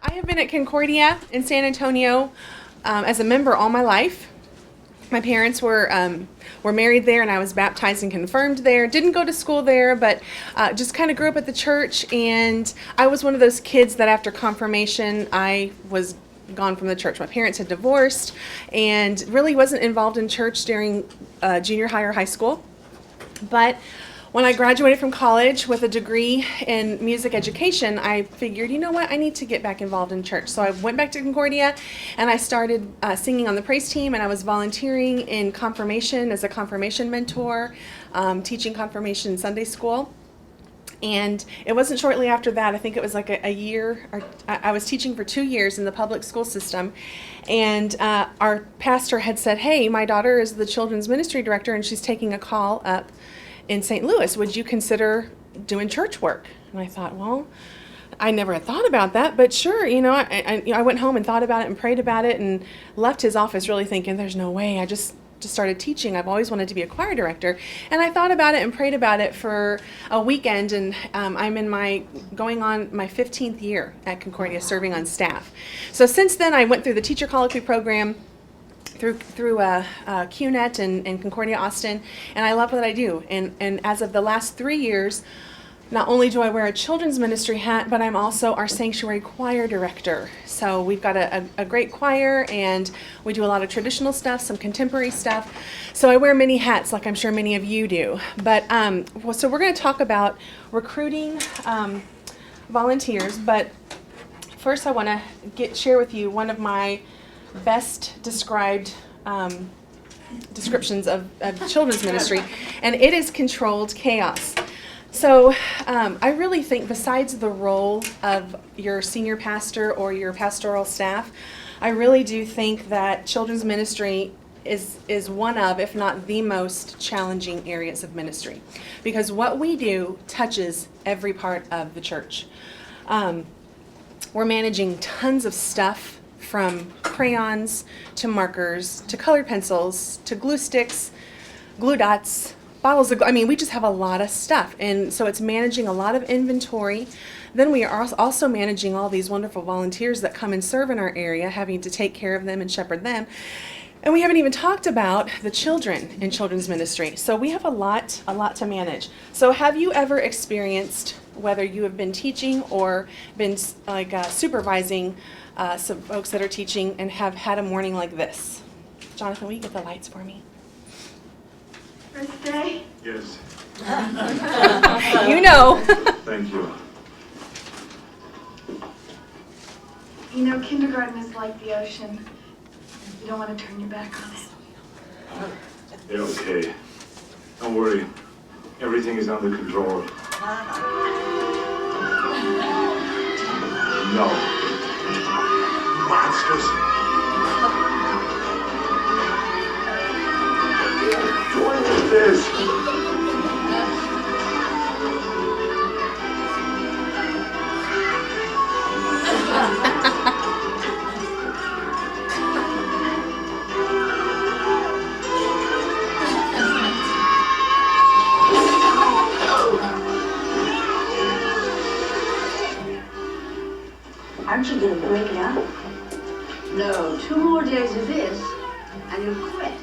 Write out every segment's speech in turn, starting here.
I have been at Concordia in San Antonio as a member all my life. My parents were married there, and I was baptized and confirmed there. Didn't go to school there, but just kind of grew up at the church. And I was one of those kids that after confirmation, I was gone from the church. My parents had divorced, and really wasn't involved in church during junior high or high school. But when I graduated from college with a degree in music education, I figured, you know what, I need to get back involved in church. So I went back to Concordia and I started singing on the praise team, and I was volunteering in confirmation as a confirmation mentor, teaching confirmation Sunday school. And it wasn't shortly after that, I think it was like a year, or I was teaching for 2 years in the public school system. And our pastor had said, hey, my daughter is the children's ministry director and she's taking a call up in St. Louis. Would you consider doing church work? And I thought, well, I never had thought about that, but sure, I went home and thought about it and prayed about it and left his office really thinking, there's no way. I just started teaching. I've always wanted to be a choir director. And I thought about it and prayed about it for a weekend, and I'm going on my 15th year at Concordia serving on staff. So since then, I went through the teacher colloquy program, through QNet and Concordia Austin, and I love what I do. And as of the last 3 years, not only do I wear a children's ministry hat, but I'm also our sanctuary choir director. So we've got a great choir, and we do a lot of traditional stuff, some contemporary stuff. So I wear many hats, like I'm sure many of you do. But so we're going to talk about recruiting volunteers. But first, I want to share with you one of my best described descriptions of children's ministry, and it is controlled chaos. So I really think, besides the role of your senior pastor or your pastoral staff, I really do think that children's ministry is one of, if not the most challenging areas of ministry, because what we do touches every part of the church. We're managing tons of stuff, from crayons to markers to colored pencils to glue sticks, glue dots, bottles of glue. I mean, we just have a lot of stuff. And so it's managing a lot of inventory. Then we are also managing all these wonderful volunteers that come and serve in our area, having to take care of them and shepherd them. And we haven't even talked about the children in children's ministry. So we have a lot to manage. So have you ever experienced, whether you have been teaching or been supervising some folks that are teaching, and have had a morning like this? Jonathan, will you get the lights for me? First day? Yes. You know. Thank you. You know, kindergarten is like the ocean. You don't want to turn your back on it. Yeah, okay. Don't worry. Everything is under control. No. Monsters. What is this? Aren't you going to break it up? No, 2 more days of this, and you'll quit.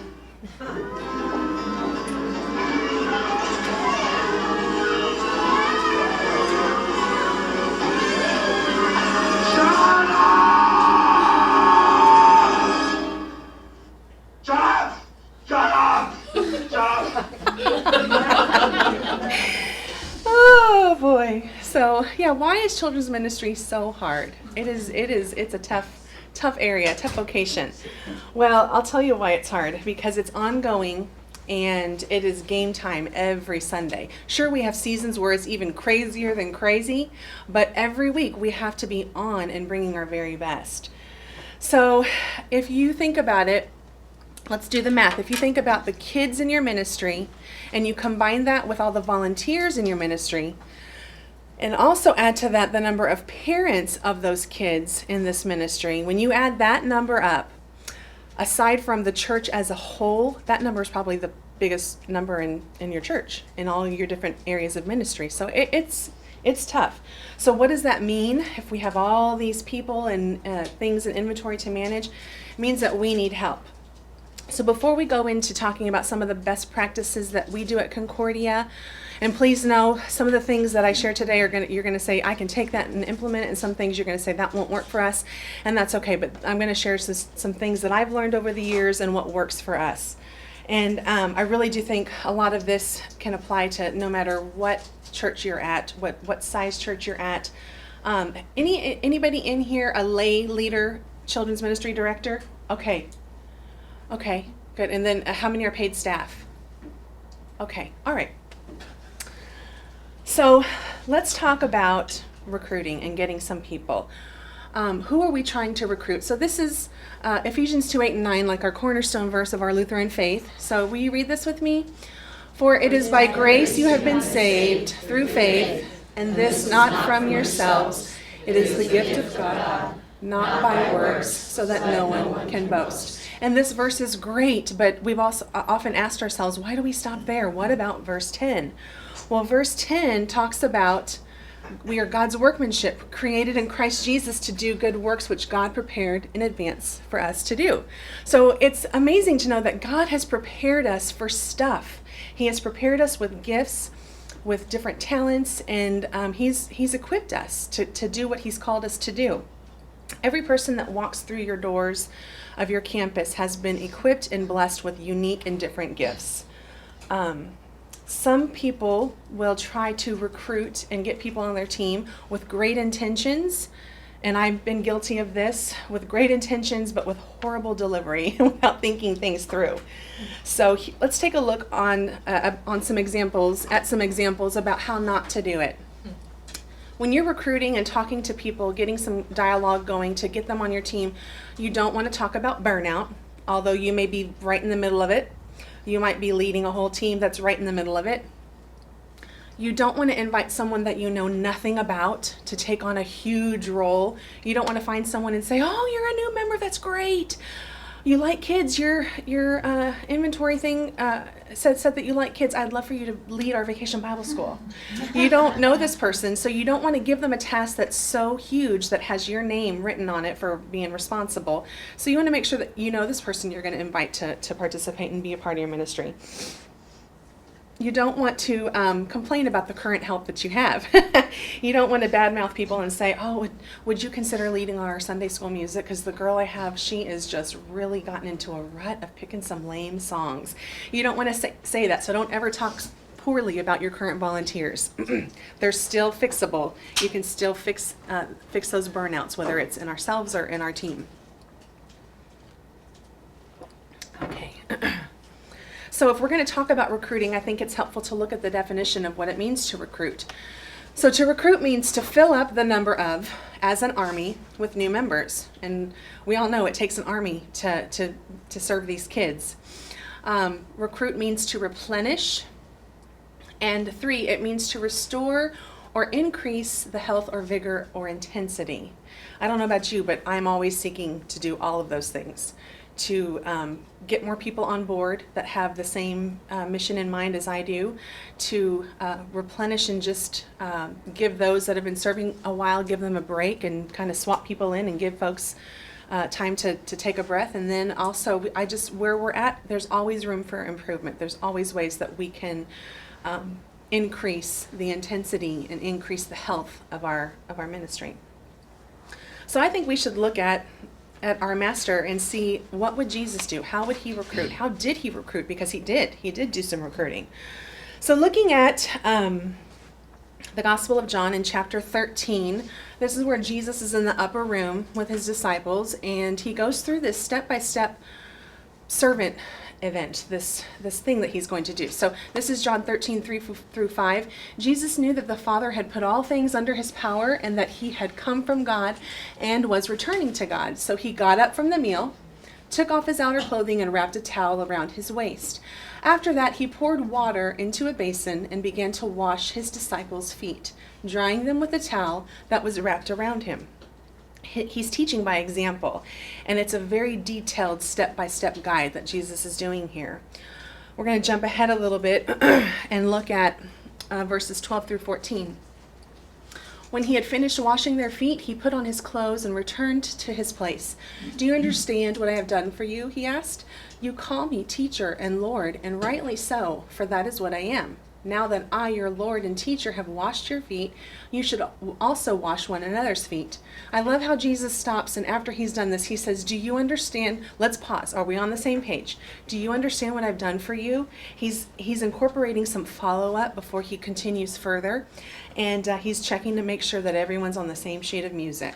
Oh boy. So yeah, why is children's ministry so hard? It's a tough area, tough vocation. Well, I'll tell you why it's hard, because it's ongoing and it is game time every Sunday. Sure, we have seasons where it's even crazier than crazy, but every week we have to be on and bringing our very best. So if you think about it, let's do the math. If you think about the kids in your ministry and you combine that with all the volunteers in your ministry, and also add to that the number of parents of those kids in this ministry, when you add that number up, aside from the church as a whole, that number is probably the biggest number in your church, in all your different areas of ministry. So it's It's tough. So what does that mean if we have all these people and things and inventory to manage? It means that we need help. So before we go into talking about some of the best practices that we do at Concordia, and please know some of the things that I share today you're going to say, I can take that and implement it, and some things you're going to say, that won't work for us, and that's okay. But I'm going to share some things that I've learned over the years and what works for us. And I really do think a lot of this can apply to no matter what church you're at, what size church you're at. Anybody in here a lay leader, children's ministry director? Okay, good. And then how many are paid staff? Okay, all right. So let's talk about recruiting and getting some people. Who are we trying to recruit? So this is Ephesians 2:8-9, like our cornerstone verse of our Lutheran faith. So will you read this with me? For it is by grace you have been saved through faith, and this not from yourselves. It is the gift of God, not by works, so that no one can boast. And this verse is great, but we've also often asked ourselves, why do we stop there? What about verse 10? Well, verse 10 talks about we are God's workmanship, created in Christ Jesus to do good works which God prepared in advance for us to do. So it's amazing to know that God has prepared us for stuff. He has prepared us with gifts, with different talents, and He's equipped us to do what He's called us to do. Every person that walks through your doors of your campus has been equipped and blessed with unique and different gifts. Some people will try to recruit and get people on their team with great intentions, and I've been guilty of this, with great intentions but with horrible delivery without thinking things through. So let's take a look on some examples about how not to do it. When you're recruiting and talking to people, getting some dialogue going to get them on your team, you don't want to talk about burnout, although you may be right in the middle of it. You might be leading a whole team that's right in the middle of it. You don't want to invite someone that you know nothing about to take on a huge role. You don't want to find someone and say, oh, you're a new member, that's great. You like kids, your inventory thing said that you like kids. I'd love for you to lead our vacation Bible school. You don't know this person, so you don't want to give them a task that's so huge that has your name written on it for being responsible. So you want to make sure that you know this person you're going to invite to participate and be a part of your ministry. You don't want to complain about the current help that you have. You don't want to badmouth people and say, oh, would you consider leading our Sunday school music? Because the girl I have, she is just really gotten into a rut of picking some lame songs. You don't want to say that, so don't ever talk poorly about your current volunteers. They're still fixable. You can still fix those burnouts, whether it's in ourselves or in our team. Okay. So if we're going to talk about recruiting, I think it's helpful to look at the definition of what it means to recruit. So to recruit means to fill up the number of, as an army, with new members. And we all know it takes an army to serve these kids. Recruit means to replenish. And 3, it means to restore or increase the health or vigor or intensity. I don't know about you, but I'm always seeking to do all of those things. To get more people on board that have the same mission in mind as I do, to replenish and just give those that have been serving a while, give them a break and kind of swap people in and give folks time to take a breath. And then also, where we're at, there's always room for improvement. There's always ways that we can increase the intensity and increase the health of our ministry. So I think we should look at our master and see, what would Jesus do? How would he recruit? How did he recruit? Because he did do some recruiting. So looking at the Gospel of John in chapter 13, this is where Jesus is in the upper room with his disciples, and he goes through this step-by-step servant event, this thing that he's going to do. So this is John 13, 3-5. Jesus knew that the Father had put all things under his power and that he had come from God and was returning to God. So he got up from the meal, took off his outer clothing, and wrapped a towel around his waist. After that, he poured water into a basin and began to wash his disciples' feet, drying them with a towel that was wrapped around him. He's teaching by example, and it's a very detailed step-by-step guide that Jesus is doing here. We're going to jump ahead a little bit and look at verses 12-14. When he had finished washing their feet, he put on his clothes and returned to his place. "Do you understand what I have done for you?" he asked. "You call me teacher and Lord, and rightly so, for that is what I am. Now that I, your Lord and teacher, have washed your feet, you should also wash one another's feet." I love how Jesus stops, and after he's done this, he says, "Do you understand?" Let's pause. Are we on the same page? "Do you understand what I've done for you?" He's incorporating some follow-up before he continues further, and he's checking to make sure that everyone's on the same sheet of music.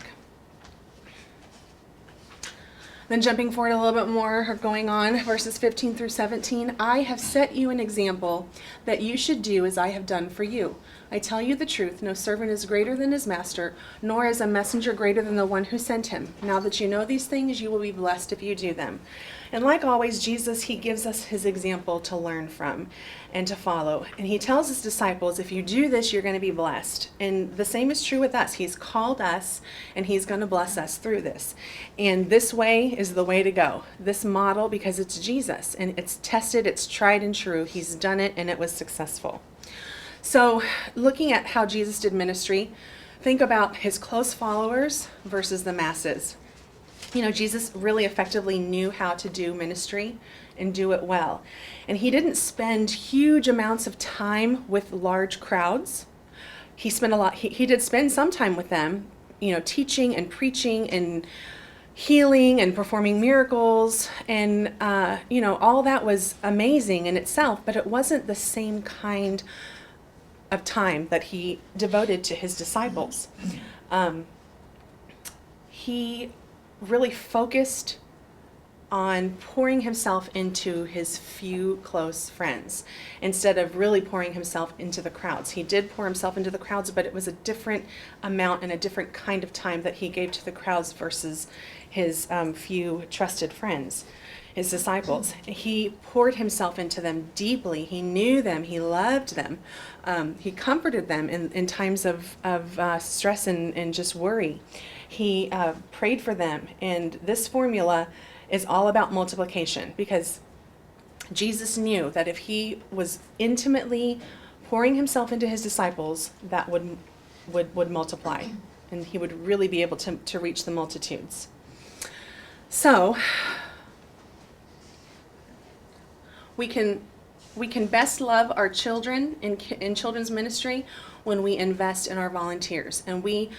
Then jumping forward a little bit more, or going on, verses 15 through 17, "I have set you an example that you should do as I have done for you. I tell you the truth, no servant is greater than his master, nor is a messenger greater than the one who sent him. Now that you know these things, you will be blessed if you do them." And like always, Jesus, he gives us his example to learn from and to follow. And he tells his disciples, if you do this, you're going to be blessed. And the same is true with us. He's called us, and he's going to bless us through this. And this way is the way to go. This model, because it's Jesus, and it's tested, it's tried and true. He's done it, and it was successful. So looking at how Jesus did ministry, think about his close followers versus the masses. You know, Jesus really effectively knew how to do ministry and do it well. And he didn't spend huge amounts of time with large crowds. He spent a lot, he did spend some time with them, you know, teaching and preaching and healing and performing miracles. And, you know, all that was amazing in itself, but it wasn't the same kind of time that he devoted to his disciples. He really focused on pouring himself into his few close friends instead of really pouring himself into the crowds. He did pour himself into the crowds, but it was a different amount and a different kind of time that he gave to the crowds versus his few trusted friends, his disciples. He poured himself into them deeply. He knew them. He loved them. He comforted them in times of stress and just worry. He prayed for them. And this formula is all about multiplication, because Jesus knew that if he was intimately pouring himself into his disciples, that would multiply, and he would really be able to reach the multitudes. So we can best love our children in children's ministry when we invest in our volunteers. And we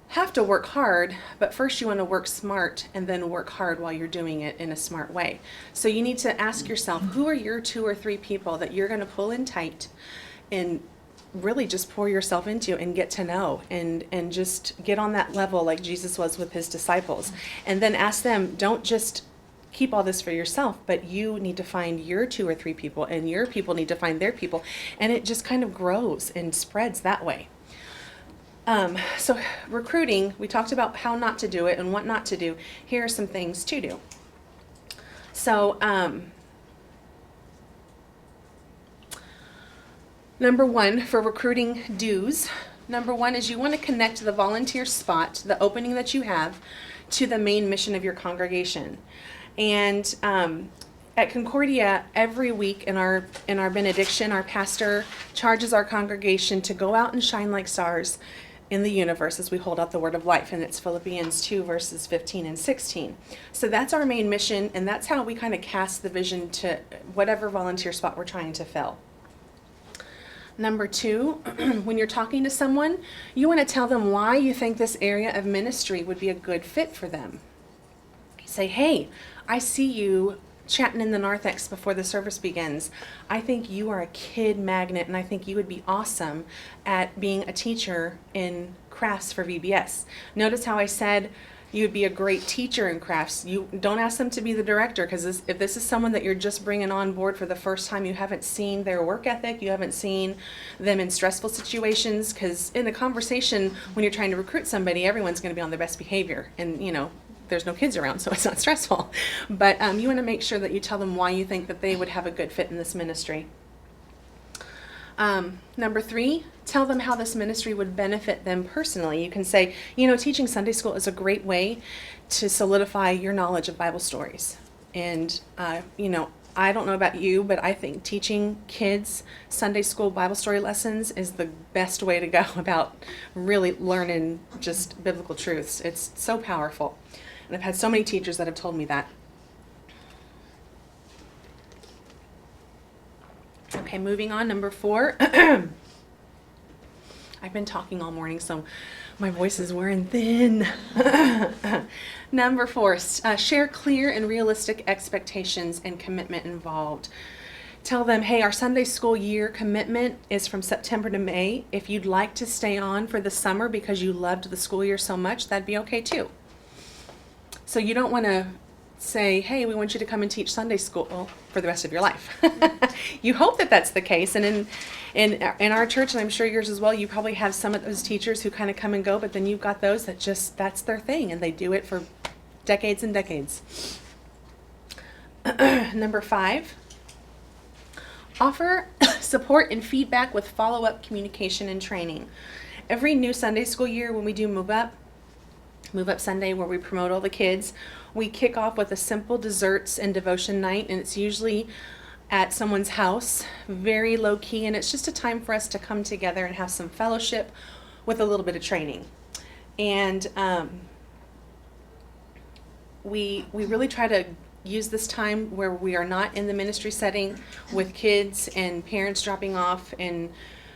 have to work hard, but first you want to work smart and then work hard while you're doing it in a smart way. So you need to ask yourself, who are your 2 or 3 people that you're going to pull in tight and really just pour yourself into and get to know and just get on that level like Jesus was with his disciples. And then ask them, don't just keep all this for yourself, but you need to find your 2 or 3 people, and your people need to find their people, and it just kind of grows and spreads that way. So recruiting, we talked about how not to do it and what not to do. Here are some things to do. So number 1 for recruiting do's, number 1 is you want to connect the volunteer spot, the opening that you have, to the main mission of your congregation. And at Concordia, every week in our benediction, our pastor charges our congregation to go out and shine like stars in the universe as we hold out the word of life, and it's Philippians 2 verses 15 and 16. So that's our main mission, and that's how we kind of cast the vision to whatever volunteer spot we're trying to fill. Number 2, when you're talking to someone, you want to tell them why you think this area of ministry would be a good fit for them. Say, hey, I see you chatting in the narthex before the service begins. I think you are a kid magnet, and I think you would be awesome at being a teacher in crafts for VBS. Notice how I said you would be a great teacher in crafts. You don't ask them to be the director, because if this is someone that you're just bringing on board for the first time, you haven't seen their work ethic, you haven't seen them in stressful situations, because in a conversation, when you're trying to recruit somebody, everyone's going to be on their best behavior, and you know, there's no kids around, so it's not stressful. But you want to make sure that you tell them why you think that they would have a good fit in this ministry. Number 3, tell them how this ministry would benefit them personally. You can say, you know, teaching Sunday school is a great way to solidify your knowledge of Bible stories. And, you know, I don't know about you, but I think teaching kids Sunday school Bible story lessons is the best way to go about really learning just biblical truths. It's so powerful. And I've had so many teachers that have told me that. Okay, moving on, number 4. I've been talking all morning, so my voice is wearing thin. Number 4, share clear and realistic expectations and commitment involved. Tell them, hey, our Sunday school year commitment is from September to May. If you'd like to stay on for the summer because you loved the school year so much, that'd be okay too. So you don't want to say, hey, we want you to come and teach Sunday school for the rest of your life. You hope that that's the case. And in our church, and I'm sure yours as well, you probably have some of those teachers who kind of come and go, but then you've got those that just, that's their thing, and they do it for decades and decades. Number 5, offer support and feedback with follow-up communication and training. Every new Sunday school year when we do Move Up Sunday, where we promote all the kids, we kick off with a simple desserts and devotion night, and it's usually at someone's house, very low key, and it's just a time for us to come together and have some fellowship with a little bit of training. And we really try to use this time where we are not in the ministry setting with kids and parents dropping off and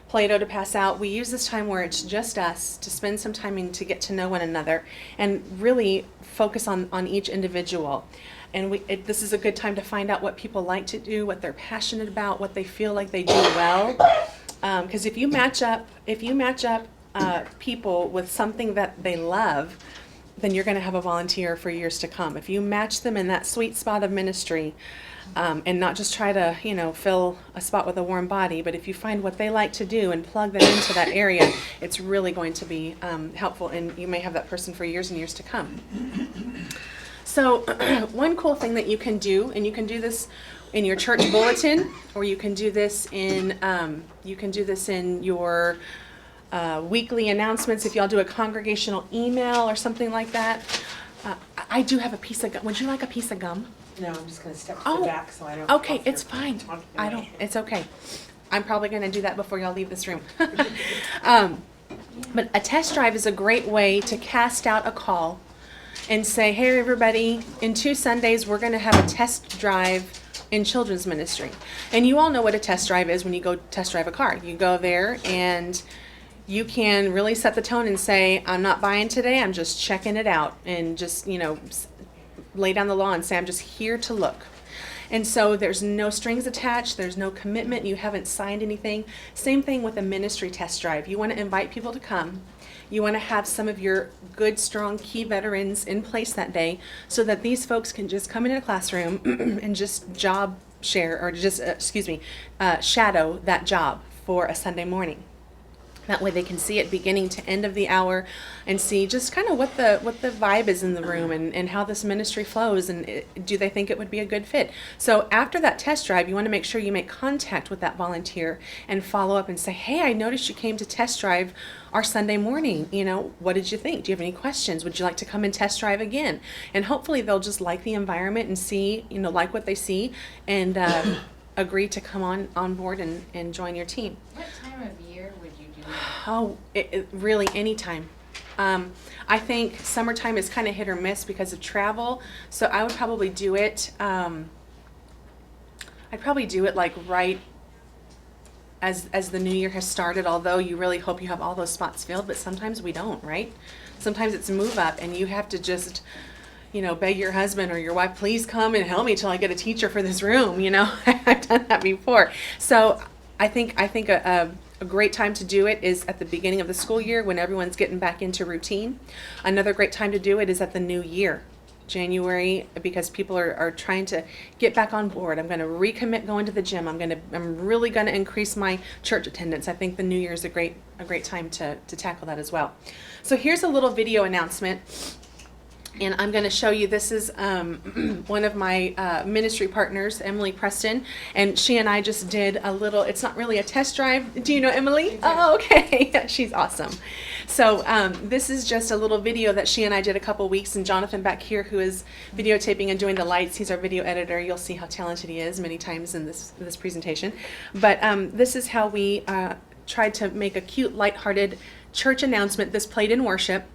Play-Doh to pass out. We use this time where it's just us to spend some time and to get to know one another and really focus on each individual. And this is a good time to find out what people like to do, what they're passionate about, what they feel like they do well. Because if you match up people with something that they love, then you're going to have a volunteer for years to come. If you match them in that sweet spot of ministry, and not just try to, fill a spot with a warm body, but if you find what they like to do and plug them into that area, it's really going to be helpful, and you may have that person for years and years to come. So one cool thing that you can do, and you can do this in your church bulletin, or you can do this in your weekly announcements if y'all do a congregational email or something like that. I do have a piece of gum. Would you like a piece of gum? No, I'm just gonna step to the back so I don't. Okay, cough it's here. fine. Talking I away. don't. It's okay. I'm probably going to do that before y'all leave this room. But a test drive is a great way to cast out a call and say, hey, everybody, in 2 Sundays, we're going to have a test drive in children's ministry. And you all know what a test drive is when you go test drive a car. You go there and you can really set the tone and say, I'm not buying today, I'm just checking it out, and just, lay down the law and say, I'm just here to look. And so there's no strings attached, there's no commitment, you haven't signed anything. Same thing with a ministry test drive. You want to invite people to come. You want to have some of your good, strong, key veterans in place that day so that these folks can just come into a classroom and just job share, or just, shadow that job for a Sunday morning. That way they can see it beginning to end of the hour and see just kind of what the vibe is in the room and how this ministry flows, and do they think it would be a good fit. So after that test drive, you want to make sure you make contact with that volunteer and follow up and say, hey, I noticed you came to test drive our Sunday morning. What did you think? Do you have any questions? Would you like to come and test drive again? And hopefully they'll just like the environment and see, like what they see, and agree to come on board and join your team. What time of year would you do that? Oh, really any time. I think summertime is kind of hit or miss because of travel, so I would probably do it. I'd probably do it like right as the new year has started. Although you really hope you have all those spots filled, but sometimes we don't, right? Sometimes it's move up, and you have to just, beg your husband or your wife, please come and help me till I get a teacher for this room. I've done that before. So I think a great time to do it is at the beginning of the school year when everyone's getting back into routine. Another great time to do it is at the new year, January, because people are trying to get back on board. I'm going to recommit going to the gym. I'm really going to increase my church attendance. I think the new year is a great time to tackle that as well. So here's a little video announcement. And I'm going to show you, this is one of my ministry partners, Emily Preston, and she and I just did a little, it's not really a test drive. Do you know Emily? Oh, okay. She's awesome. So this is just a little video that she and I did a couple weeks, and Jonathan back here, who is videotaping and doing the lights, he's our video editor. You'll see how talented he is many times in this presentation. But this is how we tried to make a cute, lighthearted church announcement. This played in worship.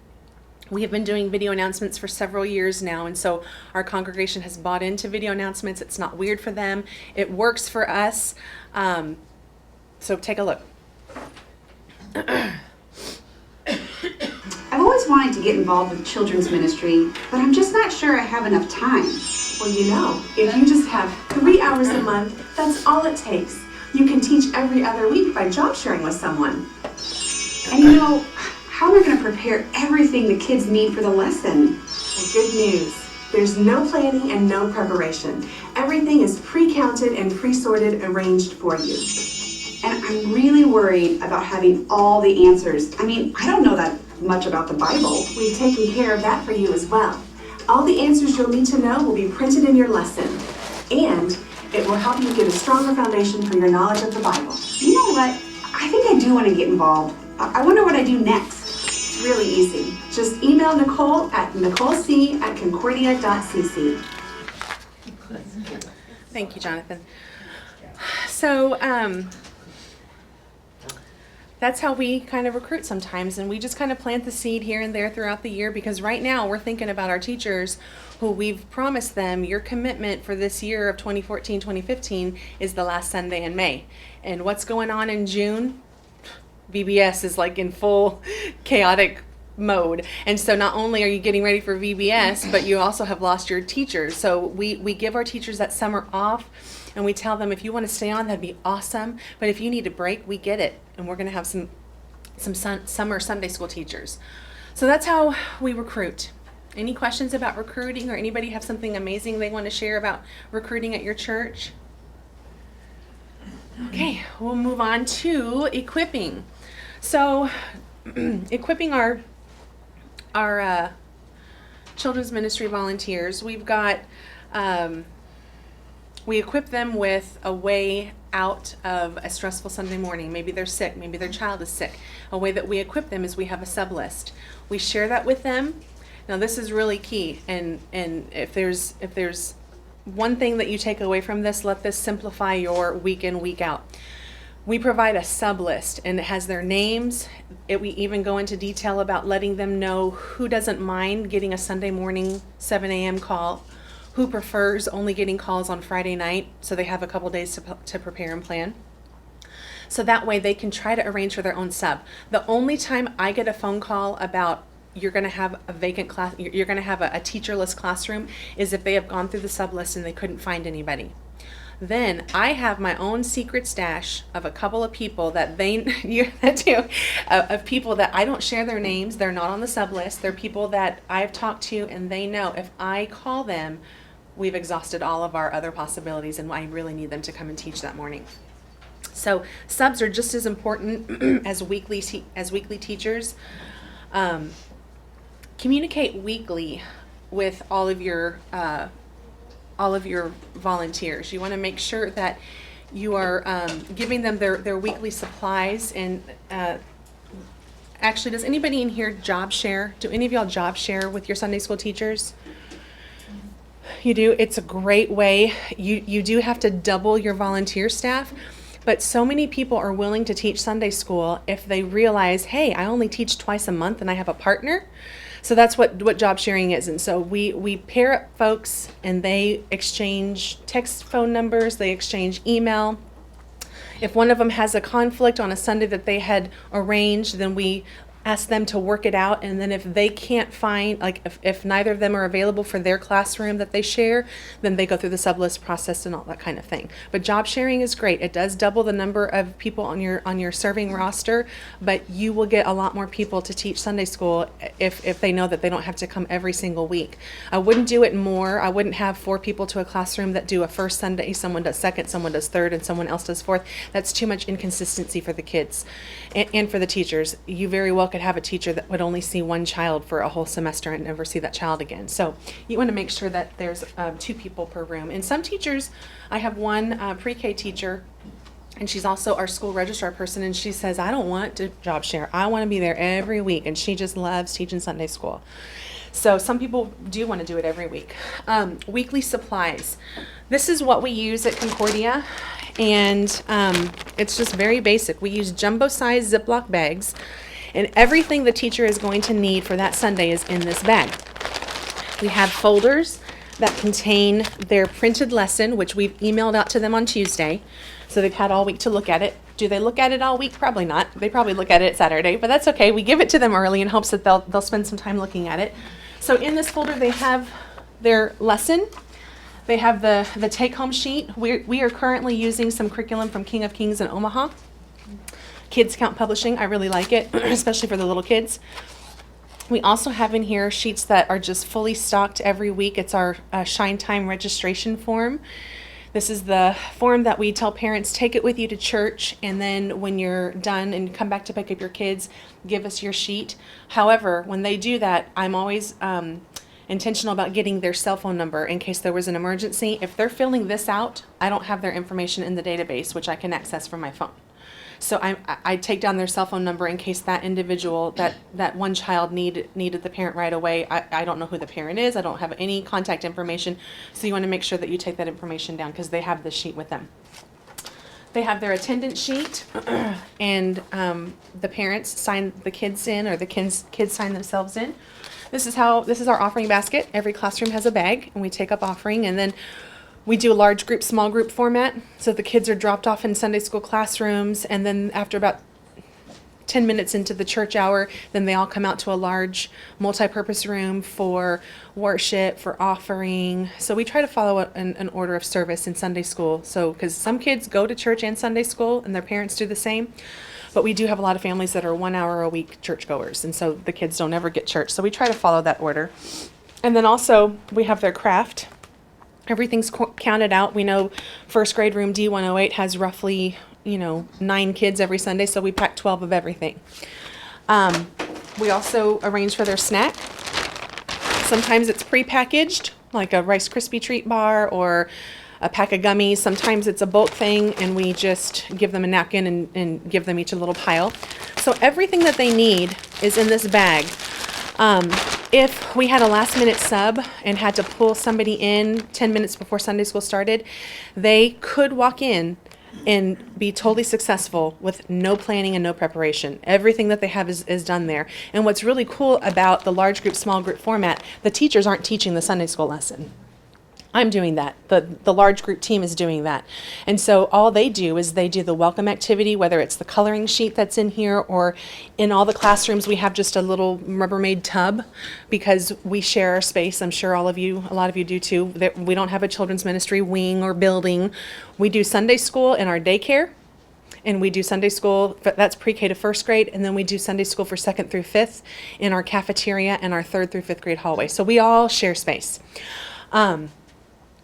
We have been doing video announcements for several years now, and so our congregation has bought into video announcements. It's not weird for them. It works for us. So take a look. I've always wanted to get involved with children's ministry, but I'm just not sure I have enough time. Well, you know, if you just have 3 hours a month, that's all it takes. You can teach every other week by job sharing with someone. And you know, how am I going to prepare everything the kids need for the lesson? Well, good news. There's no planning and no preparation. Everything is pre-counted and pre-sorted, arranged for you. And I'm really worried about having all the answers. I mean, I don't know that much about the Bible. We've taken care of that for you as well. All the answers you'll need to know will be printed in your lesson. And it will help you get a stronger foundation for your knowledge of the Bible. You know what? I think I do want to get involved. I wonder what I do next. It's really easy. Just email Nicole at nicolec@concordia.cc. Thank you, Jonathan. So that's how we kind of recruit sometimes, and we just kind of plant the seed here and there throughout the year, because right now we're thinking about our teachers who we've promised them your commitment for this year of 2014-2015 is the last Sunday in May. And what's going on in June? VBS is like in full chaotic mode. And so not only are you getting ready for VBS, but you also have lost your teachers. So we give our teachers that summer off, and we tell them, if you want to stay on, that'd be awesome. But if you need a break, we get it. And we're going to have some summer Sunday school teachers. So that's how we recruit. Any questions about recruiting, or anybody have something amazing they want to share about recruiting at your church? Okay, we'll move on to equipping. So equipping our children's ministry volunteers, we've got we equip them with a way out of a stressful Sunday morning. Maybe they're sick, maybe their child is sick. A way that we equip them is we have a sub list. We share that with them. Now this is really key, and if there's one thing that you take away from this, let this simplify your week in, week out. We provide a sub list, and it has their names. We even go into detail about letting them know who doesn't mind getting a Sunday morning 7 a.m. call, who prefers only getting calls on Friday night, so they have a couple days to prepare and plan. So that way they can try to arrange for their own sub. The only time I get a phone call about you're going to have a vacant class, you're going to have a teacherless classroom, is if they have gone through the sub list and they couldn't find anybody. Then I have my own secret stash of a couple of people that of people that I don't share their names. They're not on the sub list. They're people that I've talked to, and they know if I call them, we've exhausted all of our other possibilities, and I really need them to come and teach that morning. So subs are just as important as weekly teachers. Communicate weekly with all of your volunteers. You want to make sure that you are giving them their weekly supplies. And actually, does anybody in here job share? Do any of y'all job share with your Sunday school teachers? You do? It's a great way. You do have to double your volunteer staff, but so many people are willing to teach Sunday school if they realize, hey, I only teach twice a month and I have a partner. So that's what job sharing is. And so we pair up folks, and they exchange text phone numbers, they exchange email. If one of them has a conflict on a Sunday that they had arranged, then we ask them to work it out. And then if they can't find, like if neither of them are available for their classroom that they share, then they go through the sublist process and all that kind of thing. But job sharing is great. It does double the number of people on your serving roster, but you will get a lot more people to teach Sunday school if they know that they don't have to come every single week. I wouldn't do it more. I wouldn't have 4 people to a classroom that do a first Sunday, someone does second, someone does third, and someone else does fourth. That's too much inconsistency for the kids and for the teachers. You very well could have a teacher that would only see one child for a whole semester and never see that child again. So you want to make sure that there's 2 people per room. And some teachers, I have one pre-K teacher, And she's also our school registrar person, and she says, I don't want to job share. I want to be there every week, and she just loves teaching Sunday school. So some people do want to do it every week. Weekly supplies. This is what we use at Concordia, and it's just very basic. We use jumbo-sized Ziploc bags, and everything the teacher is going to need for that Sunday is in this bag. We have folders that contain their printed lesson, which we've emailed out to them on Tuesday. So they've had all week to look at it. Do they look at it all week? Probably not. They probably look at it Saturday, but that's okay. We give it to them early in hopes that they'll spend some time looking at it. So in this folder, they have their lesson. They have the take-home sheet. We are currently using some curriculum from King of Kings in Omaha. Kids Count Publishing. I really like it, especially for the little kids. We also have in here sheets that are just fully stocked every week. It's our Shine Time registration form. This is the form that we tell parents, take it with you to church, and then when you're done and come back to pick up your kids, give us your sheet. However, when they do that, I'm always intentional about getting their cell phone number in case there was an emergency. If they're filling this out, I don't have their information in the database, which I can access from my phone. So I take down their cell phone number in case that individual, that one child needed the parent right away. I don't know who the parent is. I don't have any contact information. So you want to make sure that you take that information down because they have this sheet with them. They have their attendance sheet, and the parents sign the kids in, or the kids sign themselves in. This is our offering basket. Every classroom has a bag, and we take up offering, and then we do a large group, small group format. So the kids are dropped off in Sunday school classrooms, and then after about 10 minutes into the church hour, then they all come out to a large multi-purpose room for worship, for offering. So we try to follow an order of service in Sunday school. So, because some kids go to church and Sunday school, and their parents do the same. But we do have a lot of families that are 1 hour a week churchgoers, and so the kids don't ever get church. So we try to follow that order. And then also, we have their craft. Everything's counted out. We know first grade room D108 has roughly, 9 kids every Sunday, so we pack 12 of everything. We also arrange for their snack. Sometimes it's prepackaged, like a Rice Krispie treat bar or a pack of gummies. Sometimes it's a bulk thing, and we just give them a napkin and give them each a little pile. So everything that they need is in this bag. If we had a last minute sub and had to pull somebody in 10 minutes before Sunday school started, they could walk in and be totally successful with no planning and no preparation. Everything that they have is done there. And what's really cool about the large group, small group format, the teachers aren't teaching the Sunday school lesson. I'm doing that. The large group team is doing that. And so all they do is they do the welcome activity, whether it's the coloring sheet that's in here, or in all the classrooms we have just a little Rubbermaid tub because we share our space. I'm sure a lot of you do too. That we don't have a children's ministry wing or building. We do Sunday school in our daycare. And we do Sunday school, that's pre-K to first grade, and then we do Sunday school for 2nd through 5th in our cafeteria and our 3rd through 5th grade hallway. So we all share space.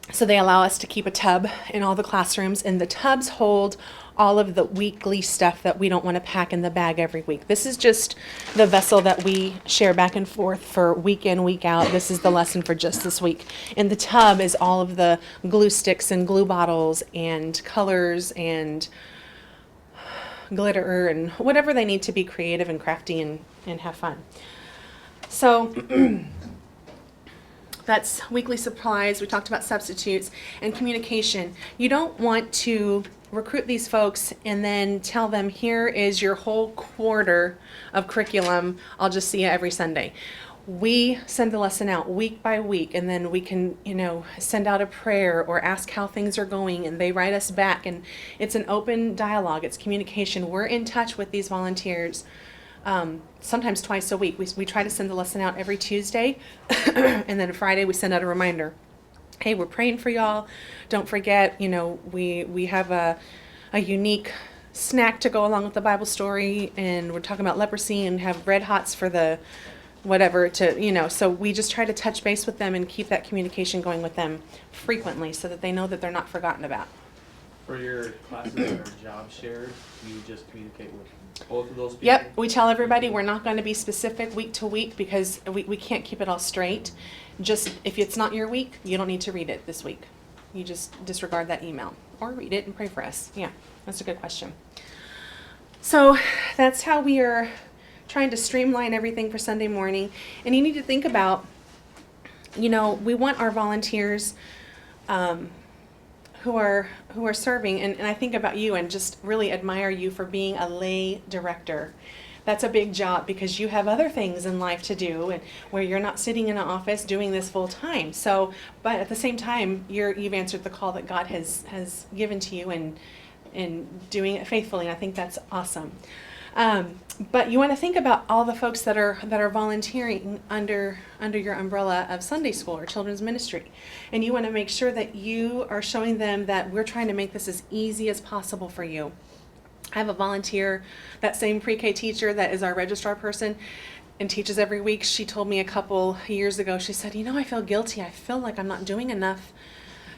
So they allow us to keep a tub in all the classrooms, and the tubs hold all of the weekly stuff that we don't want to pack in the bag every week. This is just the vessel that we share back and forth for week in, week out. This is the lesson for just this week. And the tub is all of the glue sticks and glue bottles and colors and glitter and whatever they need to be creative and crafty and have fun. So that's weekly supplies. We talked about substitutes and communication. You don't want to recruit these folks and then tell them, here is your whole quarter of curriculum. I'll just see you every Sunday. We send the lesson out week by week, and then we can, send out a prayer or ask how things are going, and they write us back. And it's an open dialogue. It's communication. We're in touch with these volunteers. Sometimes twice a week. We try to send the lesson out every Tuesday, and then Friday we send out a reminder. Hey, we're praying for y'all. Don't forget, we have a unique snack to go along with the Bible story, and we're talking about leprosy and have red hots for the whatever so we just try to touch base with them and keep that communication going with them frequently so that they know that they're not forgotten about. For your classes that are job shared, you just communicate with both of those people? Yep, we tell everybody we're not going to be specific week to week because we can't keep it all straight. Just if it's not your week, you don't need to read it this week. you just disregard that email or read it and pray for us? Yeah, that's a good question. So that's how we are trying to streamline everything for Sunday morning. And you need to think about, we want our volunteers who are serving, and I think about you and just really admire you for being a lay director. That's a big job because you have other things in life to do, and where you're not sitting in an office doing this full time. So, but at the same time, you've answered the call that God has given to you and doing it faithfully. And I think that's awesome. But you want to think about all the folks that are volunteering under your umbrella of Sunday school or children's ministry, and you want to make sure that you are showing them that we're trying to make this as easy as possible for you. I have a volunteer, that same pre-K teacher that is our registrar person and teaches every week. She told me a couple years ago, she said, I feel guilty. I feel like I'm not doing enough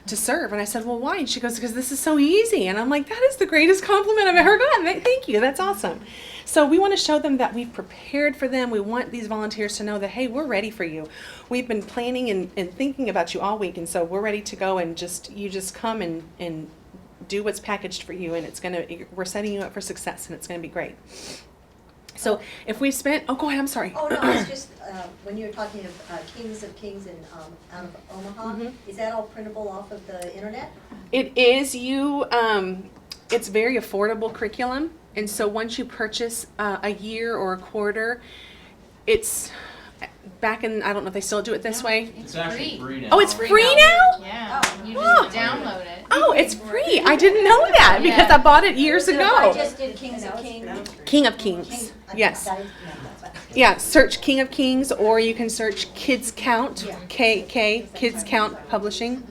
to serve. And I said, well, why? And she goes, because this is so easy. And I'm like, that is the greatest compliment I've ever gotten. Thank you. That's awesome. So we want to show them that we've prepared for them. We want these volunteers to know that, hey, we're ready for you. We've been planning and thinking about you all week. And so we're ready to go, and you just come and do what's packaged for you. And we're setting you up for success, and it's going to be great. So if we spent, go ahead, I'm sorry. Oh, no, it's just, when you were talking of Kings of Kings and out of Omaha, is that all printable off of the internet? It is. It's very affordable curriculum. And so once you purchase a year or a quarter, it's back in, I don't know if they still do it this way. It's actually free now. Oh, it's free now? Yeah, you just download it. Oh, it's free. I didn't know that because I bought it years I ago. just did Kings of Kings. King of Kings. Yes. Yeah, search King of Kings, or you can search Kids Count, KK, Kids Count Publishing.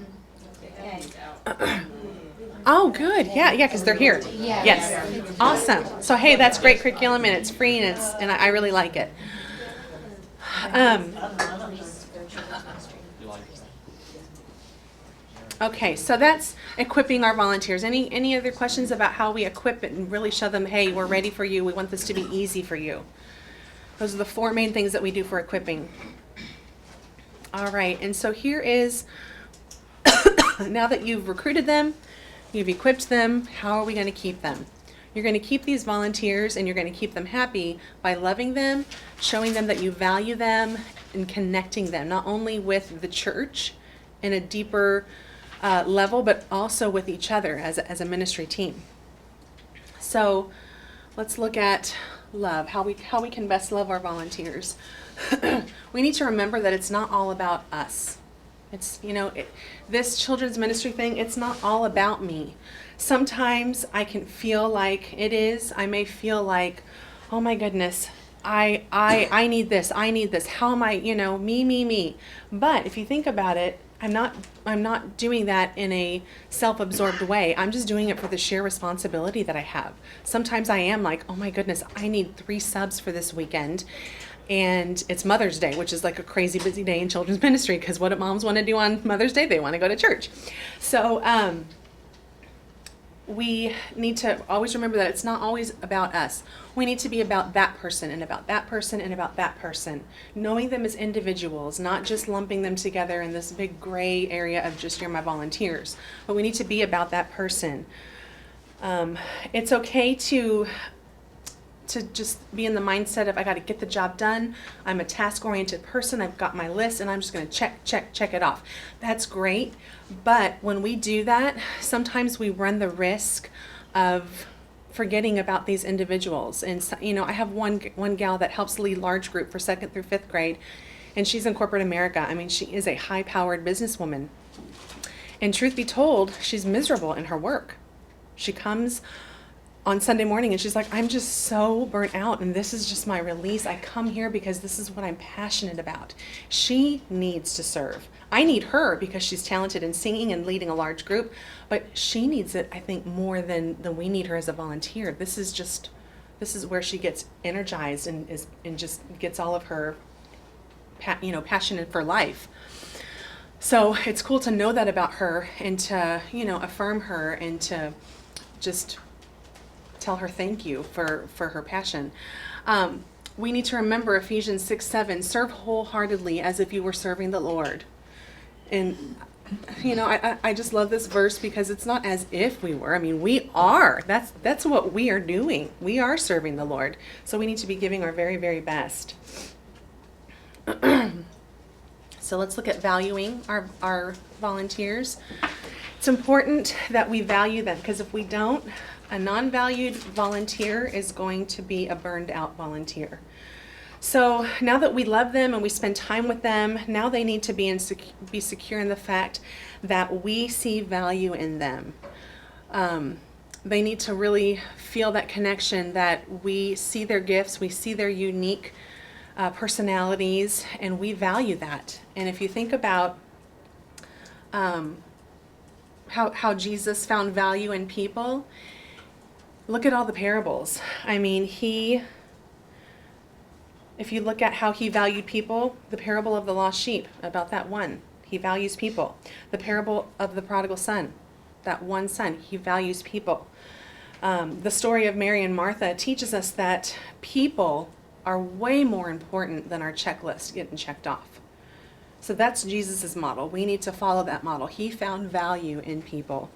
Oh, good. Yeah, because they're here. Yeah. Yes. Awesome. So, hey, that's great curriculum, and it's free, and I really like it. Okay, so that's equipping our volunteers. Any other questions about how we equip it and really show them, hey, we're ready for you. We want this to be easy for you. Those are the 4 main things that we do for equipping. All right, and so here is, now that you've recruited them, you've equipped them, how are we going to keep them? You're going to keep these volunteers, and you're going to keep them happy by loving them, showing them that you value them, and connecting them, not only with the church in a deeper level, but also with each other as a ministry team. So let's look at love, how we can best love our volunteers. We need to remember that it's not all about us. It's, this children's ministry thing, it's not all about me. Sometimes I can feel like it is. I may feel like, oh my goodness, I need this. How am I, me. But if you think about it, I'm not doing that in a self-absorbed way. I'm just doing it for the sheer responsibility that I have. Sometimes I am like, oh my goodness, I need 3 subs for this weekend. And it's Mother's Day, which is like a crazy busy day in children's ministry, because what do moms want to do on Mother's Day? They want to go to church. So we need to always remember that it's not always about us. We need to be about that person and about that person and about that person, knowing them as individuals, not just lumping them together in this big gray area of just you're my volunteers, but we need to be about that person. It's okay to just be in the mindset of I got to get the job done. I'm a task-oriented person. I've got my list, and I'm just going to check it off. That's great, but when we do that, sometimes we run the risk of forgetting about these individuals. And I have one gal that helps lead large group for 2nd through 5th grade, and she's in corporate America. I mean, she is a high-powered businesswoman, and truth be told, she's miserable in her work. She comes on Sunday morning and she's like, I'm just so burnt out, and this is just my release. I come here because this is what I'm passionate about. She needs to serve. I need her because she's talented in singing and leading a large group, but she needs it, I think, more than we need her as a volunteer. This is where she gets energized and just gets all of her passion for life. So it's cool to know that about her, and to affirm her, and to just tell her thank you for her passion. We need to remember Ephesians 6:7, serve wholeheartedly as if you were serving the Lord. And I just love this verse because it's not as if we were. I mean, we are. That's what we are doing. We are serving the Lord. So we need to be giving our very, very best. So let's look at valuing our volunteers. It's important that we value them, because if we don't, a non-valued volunteer is going to be a burned out volunteer. So now that we love them and we spend time with them, now they need to be secure in the fact that we see value in them. They need to really feel that connection, that we see their gifts, we see their unique personalities, and we value that. And if you think about how Jesus found value in people, look at all the parables. I mean, if you look at how he valued people, the parable of the lost sheep, about that one, he values people. The parable of the prodigal son, that one son, he values people. The story of Mary and Martha teaches us that people are way more important than our checklist getting checked off. So that's Jesus's model. We need to follow that model. He found value in people.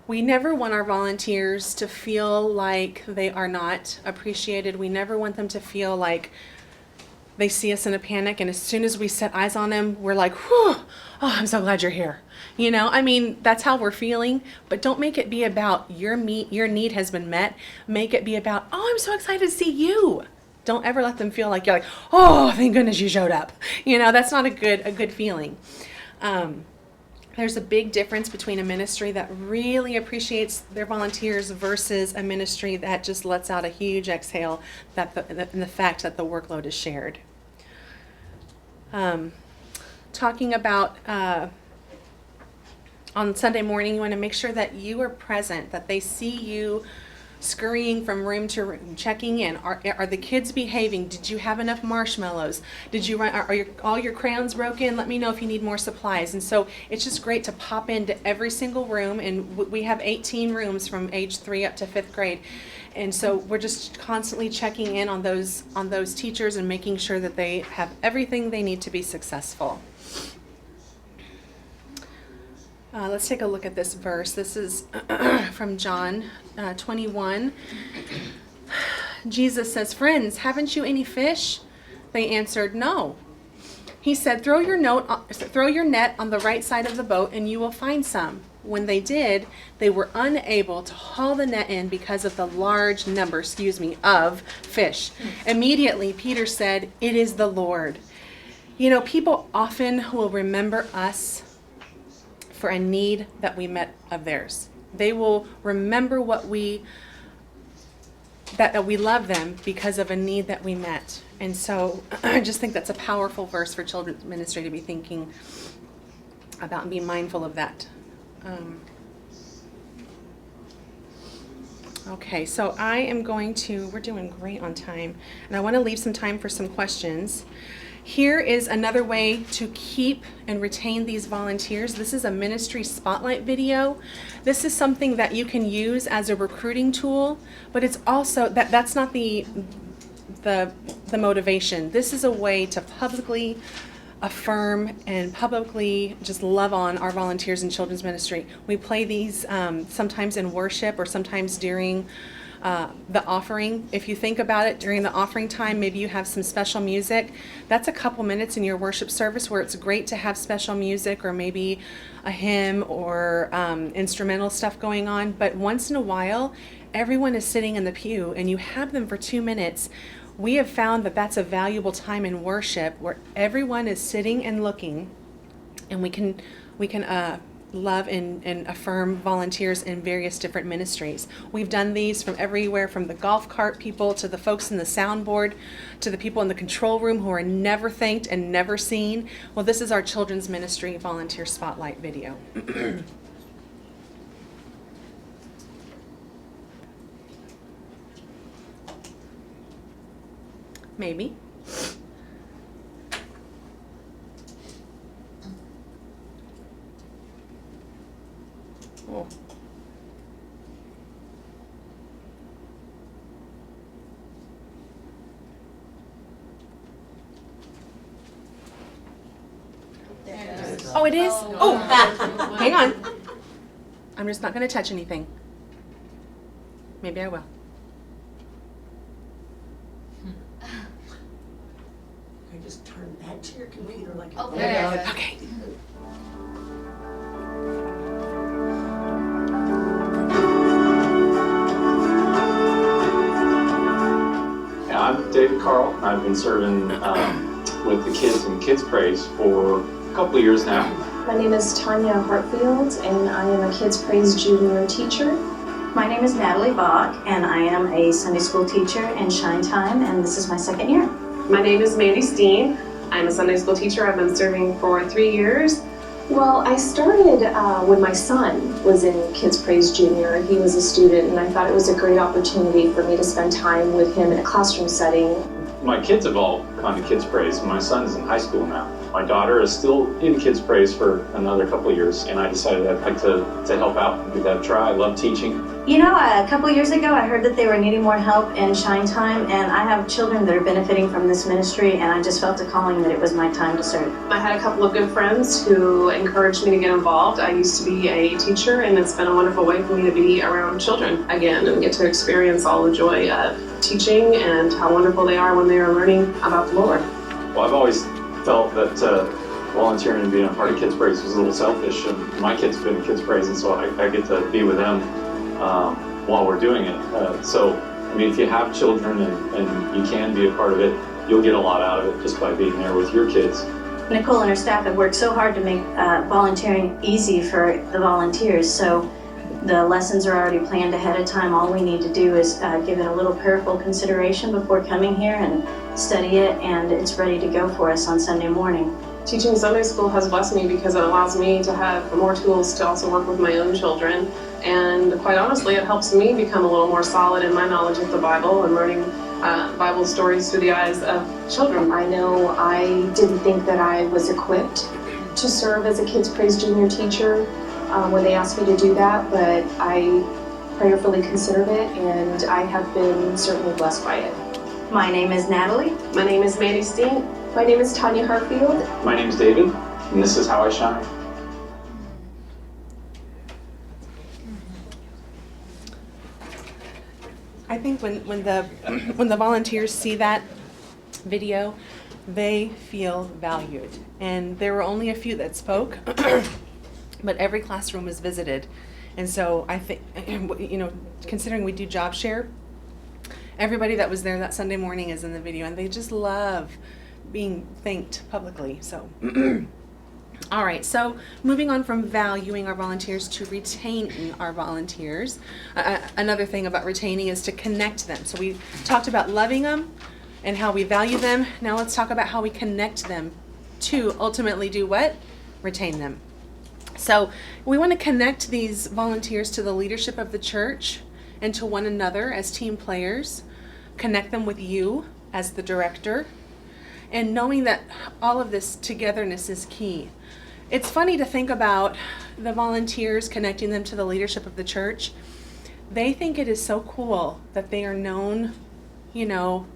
We never want our volunteers to feel like they are not appreciated. We never want them to feel like they see us in a panic, and as soon as we set eyes on them, we're like, whew, oh, I'm so glad you're here. I mean, that's how we're feeling, but don't make it be about your need has been met. Make it be about, oh, I'm so excited to see you. Don't ever let them feel like you're like, oh, thank goodness you showed up. That's not a good feeling. There's a big difference between a ministry that really appreciates their volunteers versus a ministry that just lets out a huge exhale in the fact that the workload is shared. Talking about on Sunday morning, you want to make sure that you are present, that they see you scurrying from room to room, checking in. Are the kids behaving? Did you have enough marshmallows? Are all your crayons broken? Let me know if you need more supplies. And so it's just great to pop into every single room, and we have 18 rooms from age 3 up to 5th grade. And so we're just constantly checking in on those teachers and making sure that they have everything they need to be successful. Let's take a look at this verse. This is from John 21. Jesus says, "Friends, haven't you any fish?" They answered, "No." He said, throw your net on the right side of the boat and you will find some. When they did, they were unable to haul the net in because of the large number, of fish. Immediately, Peter said, "It is the Lord." People often will remember us for a need that we met of theirs. They will remember that we love them because of a need that we met. And so I just think that's a powerful verse for children's ministry to be thinking about and be mindful of that. Okay, so we're doing great on time, and I want to leave some time for some questions. Here is another way to keep and retain these volunteers. This is a ministry spotlight video. This is something that you can use as a recruiting tool, but it's also, that's not the motivation. This is a way to publicly affirm and publicly just love on our volunteers in children's ministry. We play these sometimes in worship or sometimes during the offering. If you think about it, during the offering time, maybe you have some special music. That's a couple minutes in your worship service where it's great to have special music or maybe a hymn or instrumental stuff going on. But once in a while, everyone is sitting in the pew and you have them for 2 minutes. We have found that that's a valuable time in worship where everyone is sitting and looking, and we can love and affirm volunteers in various different ministries. We've done these from everywhere, from the golf cart people to the folks in the soundboard to the people in the control room who are never thanked and never seen. Well, this is our children's ministry volunteer spotlight video. Maybe. Oh. Oh, it is? Oh, hang on. I'm just not going to touch anything. Maybe I will. I just turn that to your computer like Oh, a there you go. Okay. Yeah, I'm David Carl. I've been serving with the kids in Kids Praise for a couple of years now. My name is Tanya Hartfield, and I am a Kids Praise Junior teacher. My name is Natalie Bach, and I am a Sunday school teacher in Shine Time, and this is my second year. My name is Mandy Steen. I'm a Sunday school teacher. I've been serving for 3 years. Well, I started when my son was in Kids Praise Junior. He was a student, and I thought it was a great opportunity for me to spend time with him in a classroom setting. My kids have all gone to Kids Praise. My son is in high school now. My daughter is still in Kids Praise for another couple of years, and I decided I'd like to help out and give that a try. I love teaching. You know, a couple years ago, I heard that they were needing more help in Shine Time, and I have children that are benefiting from this ministry, and I just felt a calling that it was my time to serve. I had a couple of good friends who encouraged me to get involved. I used to be a teacher, and it's been a wonderful way for me to be around children again and get to experience all the joy of teaching and how wonderful they are when they are learning about the Lord. Well, I've always felt that volunteering and being a part of Kids Praise was a little selfish, and my kids have been in Kids Praise, and so I get to be with them while we're doing it. So, I mean, if you have children and you can be a part of it, you'll get a lot out of it just by being there with your kids. Nicole and her staff have worked so hard to make volunteering easy for the volunteers, so the lessons are already planned ahead of time. All we need to do is give it a little prayerful consideration before coming here and study it, and it's ready to go for us on Sunday morning. Teaching Sunday school has blessed me because it allows me to have more tools to also work with my own children. And quite honestly, it helps me become a little more solid in my knowledge of the Bible and learning Bible stories through the eyes of children. I know I didn't think that I was equipped to serve as a Kids Praise Junior teacher when they asked me to do that, but I prayerfully considered it, and I have been certainly blessed by it. My name is Natalie. My name is Mandy Steen. My name is Tanya Hartfield. My name's David, and this is how I shine. I think when the volunteers see that video, they feel valued. And there were only a few that spoke, but every classroom was visited. And so I think, you know, considering we do job share, everybody that was there that Sunday morning is in the video, and they just love being thanked publicly. So all right, so moving on from valuing our volunteers to retaining our volunteers. Another thing about retaining is to connect them. So we talked about loving them and how we value them. Now let's talk about how we connect them to ultimately do what? Retain them. So we want to connect these volunteers to the leadership of the church and to one another as team players. Connect them with you as the director. And knowing that all of this togetherness is key. It's funny to think about the volunteers connecting them to the leadership of the church. They think it is so cool that they are known, you know,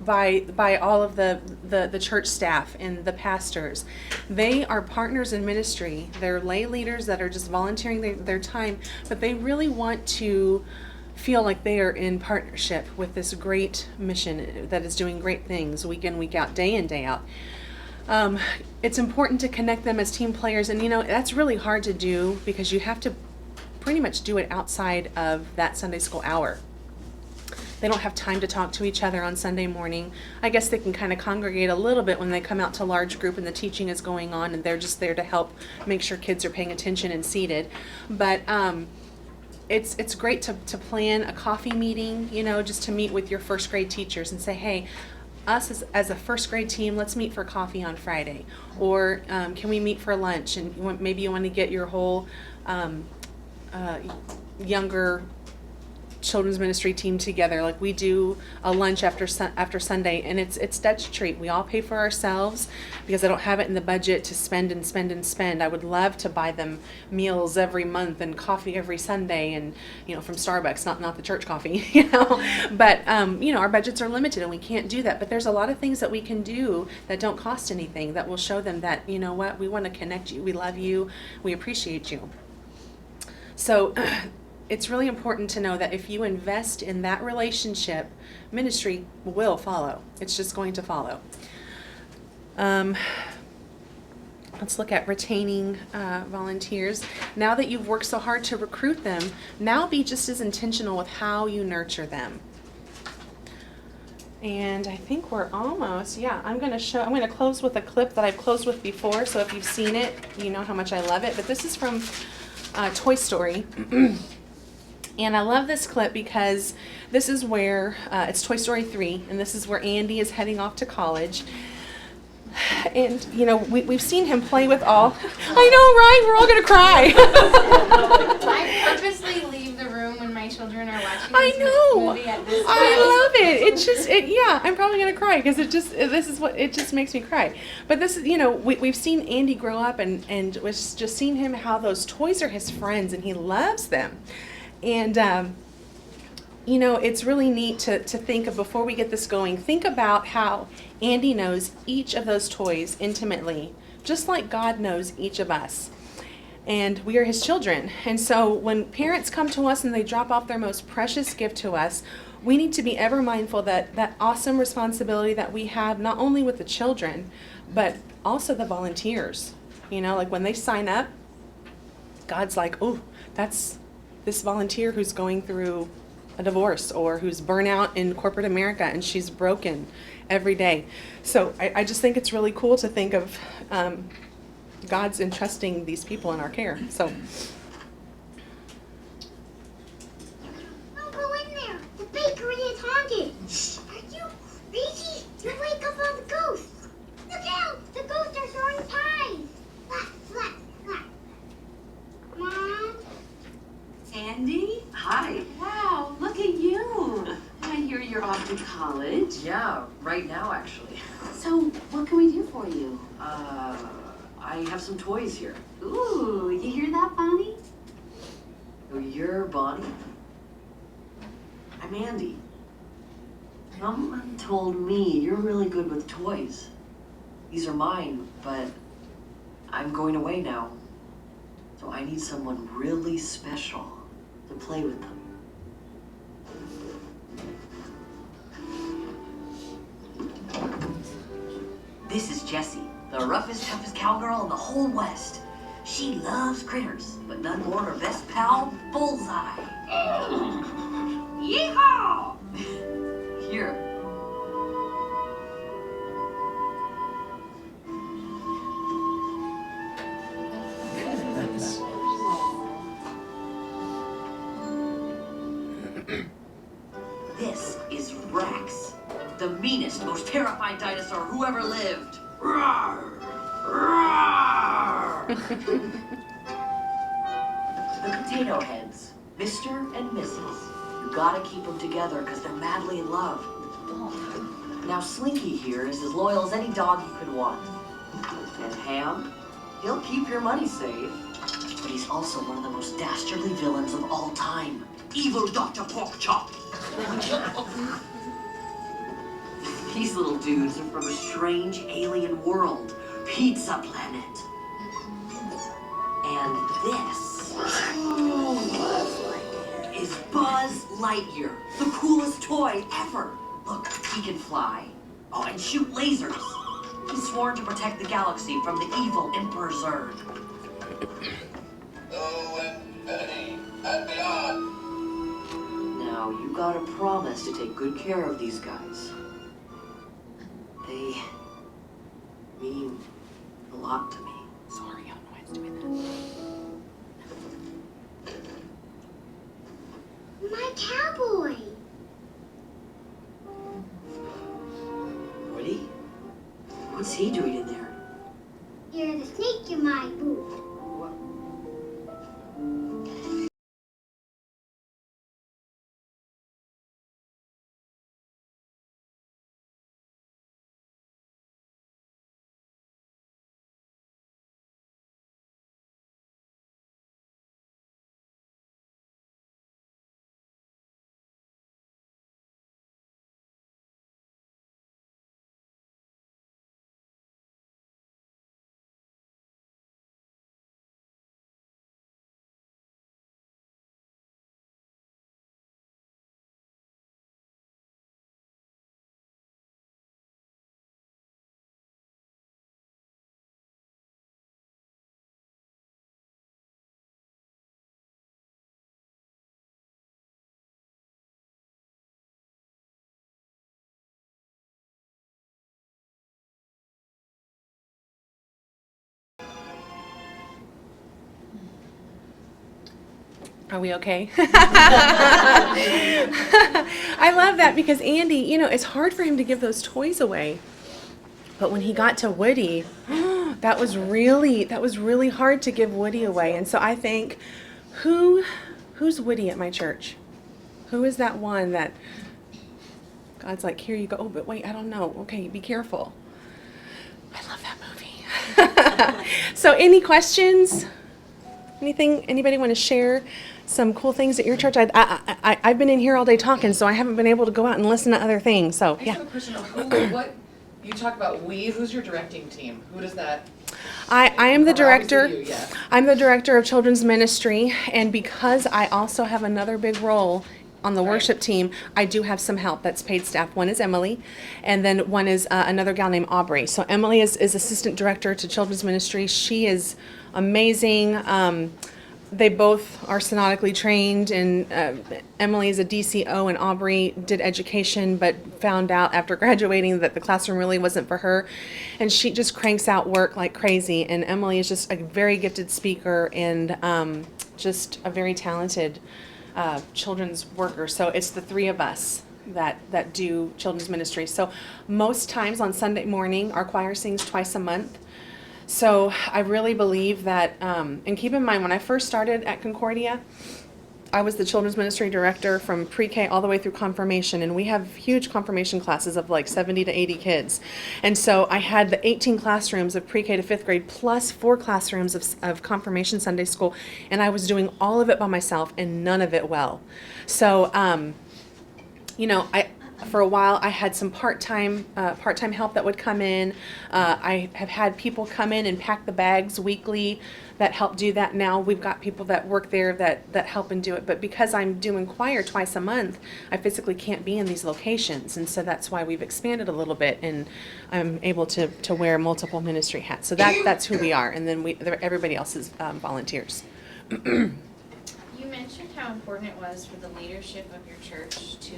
by all of the church staff and the pastors. They are partners in ministry. They're lay leaders that are just volunteering their time, but they really want to feel like they are in partnership with this great mission that is doing great things week in, week out, day in, day out. It's important to connect them as team players, and you know, that's really hard to do because you have to pretty much do it outside of that Sunday school hour. They don't have time to talk to each other on Sunday morning. I guess they can kind of congregate a little bit when they come out to large group and the teaching is going on and they're just there to help make sure kids are paying attention and seated. But it's great to plan a coffee meeting, you know, just to meet with your first grade teachers and say, hey, us as a first grade team, let's meet for coffee on Friday. Or can we meet for lunch? And maybe you want to get your whole younger children's ministry team together. Like we do a lunch after Sunday, and it's Dutch treat. We all pay for ourselves because I don't have it in the budget to spend and spend and spend. I would love to buy them meals every month and coffee every Sunday, and from Starbucks, not the church coffee, But our budgets are limited and we can't do that. But there's a lot of things that we can do that don't cost anything, that will show them that we want to connect you, we love you, we appreciate you. So it's really important to know that if you invest in that relationship, ministry will follow. It's just going to follow. Let's look at retaining volunteers. Now that you've worked so hard to recruit them, now be just as intentional with how you nurture them. And I think we're almost, I'm going to close with a clip that I've closed with before. So if you've seen it, you know how much I love it. But this is from Toy Story. And I love this clip because this is where, it's Toy Story 3, and this is where Andy is heading off to college. And, we've seen him play with all, I know, right? We're all going to cry. I purposely leave the room when my children are watching I this know. movie at this time. I love it. It's just, I'm probably going to cry because it just makes me cry. But this is, we've seen Andy grow up and we've just seen him how those toys are his friends and he loves them. And, it's really neat to think of, before we get this going, think about how Andy knows each of those toys intimately, just like God knows each of us. And we are his children. And so when parents come to us and they drop off their most precious gift to us, we need to be ever mindful that awesome responsibility that we have, not only with the children, but also the volunteers. Like when they sign up, God's like, oh, that's this volunteer who's going through a divorce or who's burnt out in corporate America and she's broken every day. So I just think it's really cool to think of God's entrusting these people in our care. So. Don't go in there. The bakery is haunted. Are you crazy? You'll wake up all the ghosts. Look out! The ghosts are throwing pies. Flap, flap, flap. Mom? Andy? Hi. Wow, look at you. I hear you're off to college. Yeah, right now actually. So, what can we do for you? I have some toys here. Ooh, you hear that, Bonnie? Oh, you're Bonnie? I'm Andy. Someone told me you're really good with toys. These are mine, but I'm going away now. So I need someone really special to play with them. This is Jessie, the roughest, toughest cowgirl in the whole West. She loves critters, but none more her best pal, Bullseye. Yeehaw! Here. This is Rex, the meanest, most terrifying dinosaur who ever lived. Roar! Roar! The potato heads, Mr. and Mrs. You gotta keep them together because they're madly in love. Now Slinky here is as loyal as any dog you could want. And Ham, he'll keep your money safe. But he's also one of the most dastardly villains of all time. Evil Dr. Porkchop. These little dudes are from a strange alien world, Pizza Planet. And this is Buzz Lightyear, the coolest toy ever. Look, he can fly. Oh, and shoot lasers. He's sworn to protect the galaxy from the evil Emperor Zurg. Now, you gotta promise to take good care of these guys. They mean a lot to me. Sorry, I don't know why it's doing that. My cowboy. Woody? What's he doing in there? You're the snake in my boot. Are we okay? I love that because Andy, you know, it's hard for him to give those toys away. But when he got to Woody, that was really hard to give Woody away. And so I think, who's Woody at my church? Who is that one that God's like, here you go. Oh, but wait, I don't know. Okay, be careful. I love that movie. So any questions? Anything, anybody want to share some cool things at your church? I've been in here all day talking, so I haven't been able to go out and listen to other things. So, I yeah. have a question. What you talk about who's your directing team? Who does that? I am the director. You, yes. I'm the director of children's ministry, and because I also have another big role on the worship team, I do have some help that's paid staff. One is Emily, and then one is another gal named Aubrey. So Emily is assistant director to children's ministry. She is amazing. They both are synodically trained, and Emily is a DCO, and Aubrey did education, but found out after graduating that the classroom really wasn't for her, and she just cranks out work like crazy. And Emily is just a very gifted speaker and just a very talented children's worker. So it's the three of us that do children's ministry. So most times on Sunday morning, our choir sings twice a month. So I really believe that, and keep in mind, when I first started at Concordia, I was the children's ministry director from pre-K all the way through confirmation, and we have huge confirmation classes of like 70 to 80 kids. And so I had the 18 classrooms of pre-K to 5th grade plus 4 classrooms of confirmation Sunday school, and I was doing all of it by myself and none of it well. So, you know, for a while, I had some part-time help that would come in. I have had people come in and pack the bags weekly that help do that. Now we've got people that work there that help and do it. But because I'm doing choir twice a month, I physically can't be in these locations. And so that's why we've expanded a little bit, and I'm able to wear multiple ministry hats. So that's who we are. And then everybody else is volunteers. You mentioned how important it was for the leadership of your church to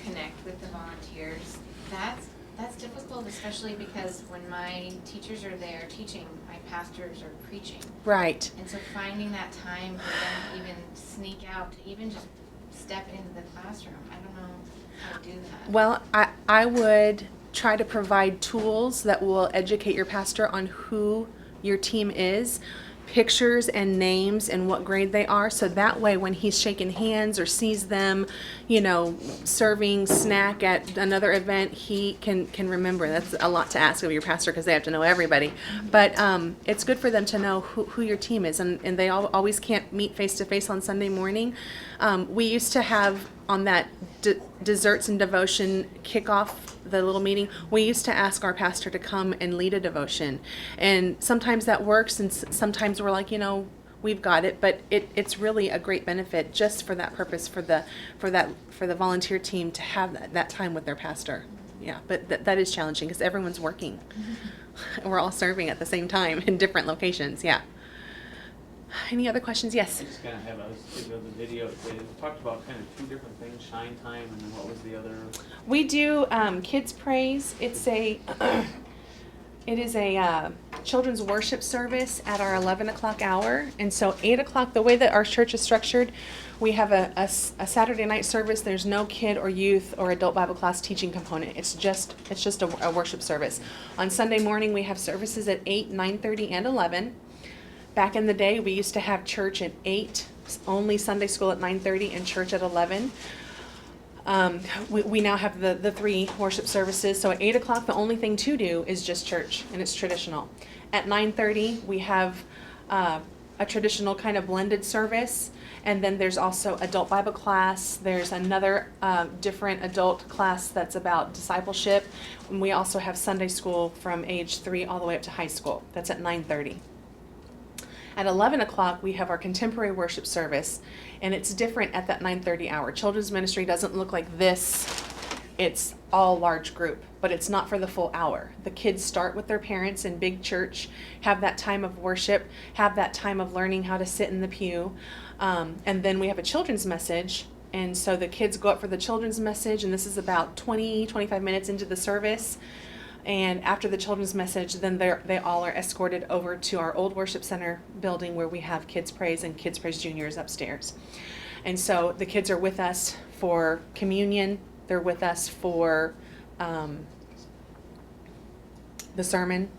connect with the volunteers. That's difficult, especially because when my teachers are there teaching, my pastors are preaching. Right. And so finding that time for them to even sneak out, to even just step into the classroom, I don't know how to do that. Well, I would try to provide tools that will educate your pastor on who your team is, pictures and names and what grade they are, so that way when he's shaking hands or sees them, you know, serving snack at another event, he can remember. That's a lot to ask of your pastor because they have to know everybody, but it's good for them to know who your team is, and they always can't meet face to face on Sunday morning. We used to have on that desserts and devotion kickoff, the little meeting, we used to ask our pastor to come and lead a devotion, and sometimes that works, and sometimes we're like, you know, we've got it, but it's really a great benefit just for that purpose, for the volunteer team to have that time with their pastor. Yeah, but that is challenging because everyone's working. And we're all serving at the same time in different locations. Yeah. Any other questions? Yes. I just kind of have the video. They talked about kind of 2 different things: shine time, and then what was the other? We do kids praise. It is a children's worship service at our 11 o'clock hour, and so 8 o'clock. The way that our church is structured, we have a Saturday night service. There's no kid or youth or adult Bible class teaching component. It's just a worship service. On Sunday morning, we have services at 8, 9:30, and 11. Back in the day, we used to have church at 8, only Sunday school at 9:30, and church at 11. We now have the 3 worship services. So at 8 o'clock, the only thing to do is just church, and it's traditional. At 9:30, we have a traditional kind of blended service, and then there's also adult Bible class. There's another different adult class that's about discipleship. And we also have Sunday school from age 3 all the way up to high school. That's at 9:30. At 11 o'clock, we have our contemporary worship service, and it's different at that 9:30 hour. Children's ministry doesn't look like this. It's all large group, but it's not for the full hour. The kids start with their parents in big church, have that time of worship, have that time of learning how to sit in the pew, and then we have a children's message. And so the kids go up for the children's message, and this is about 20, 25 minutes into the service. And after the children's message, then they all are escorted over to our old worship center building where we have Kids Praise and Kids Praise Juniors upstairs. And so the kids are with us for communion. They're with us for the sermon,